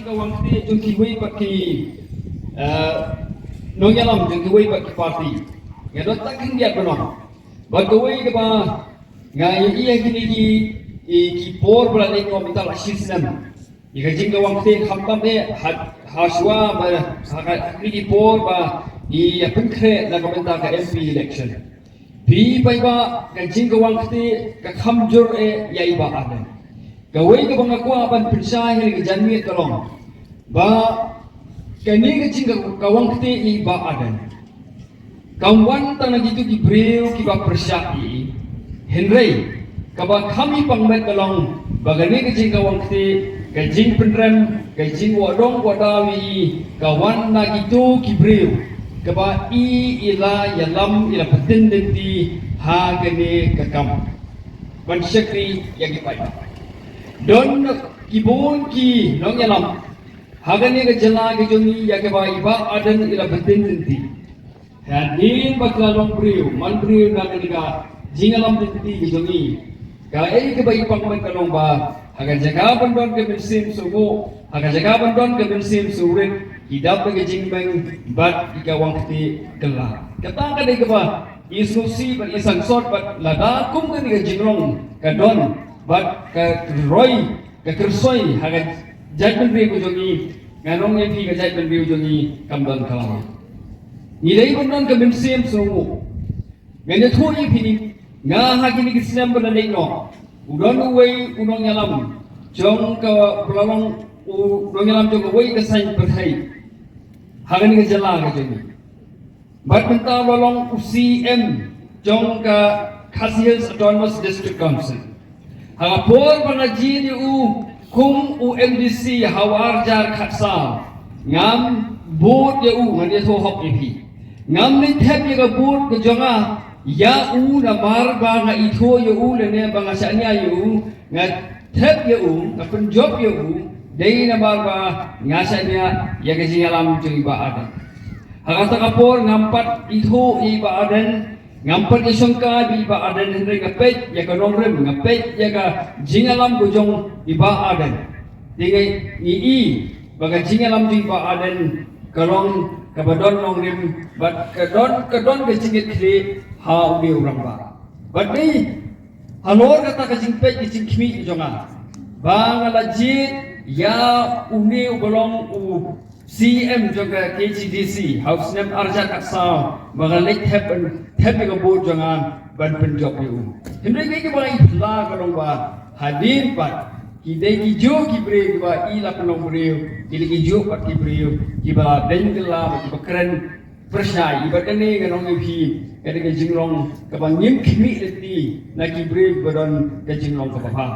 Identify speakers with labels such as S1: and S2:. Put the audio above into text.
S1: jika waktu jung kiwi bagi nonyalam jung kiwi bagi parti ya dot takin dia benar bagawai ke ba ngai iya kini ki por berada ko minta sistem jika jingga waktu khampam haswa ba ki por ba i penkre la komentar ka MP election pi pai ba ka jingga waktu ka khamjur yai ba adan gawai ke bangakwa ban pinsai ke janmi tolong ba kani ke jingga kawang kete i ba adan kawan tanah gitu ki breu ki ba persai henry kaba kami pangmet tolong bagani ke jingga kawang kete ke jing penrem ke jing wadong wadawi kawan na gitu ki breu kaba ila yalam ila patin denti ha gane kakam ban syakri yang ipai don kibun ki nong yalam hagani ke jela ke jongi ya ke ba iba adan ila batin tinti hadin bakla long briu man briu na ka jingalam tinti ke jongi ka ke ba ipang man kalong ba haga jaga bandon ke bensim sumo haga jaga bandon ke bensim surit hidap ke jingbang bat ikawang ti kela kata ka de ba isusi ba isang sort bat lada kum ke jingrong ka don bat ka roy ka kersoi haga judgment view jongi nganong yang fi ka judgment view jongi kamdan kala nilai bundon ka bensim sumo ngene thoi phini nga hagini kisnam balai no udon uwei unong yalam jong ka pelawang unong yalam jong uwei ka sain perhai hagani ka jala ka jongi bat menta balong UCM jong ka Khasi Hills Autonomous District Council hapor pangaji ni kum UMDC hawar jar khatsa ngam board ya ngani so hok ipi ngam ni thep ya board ke jonga ya na mar ba nga itho ya ne ba nga sanya ya nga thep ya ka penjob ya dei na mar ba nga sanya ya ke singalam jung iba adan hakata kapor ngampat itho iba adan ngampat ke songka bi ba adan henry ngapet ya ka nongrem ngapet ya ka jingalam gojong iba adan dingai i baga jingalam di ba adan kalong kabadon nongrem bat kadon ke jingit kri ha ubi urang ba bat ni halor kata ka jingpet ki jingkmi jonga bang lajit ya uni ubolong CM juga KCDC House Name Arjat Aksa Magalik happen ka board jangan ban penjob yu hindai ke ba itla kalong ba hadin pat kidai ki jo ki bre ba ila kalong bre ki jo pat ki bre ki ba dengla ki bakran persai ibakane kanong ipi kada ke jingrong ka bangim kimi leti na ki bre badon ke jingrong ka pa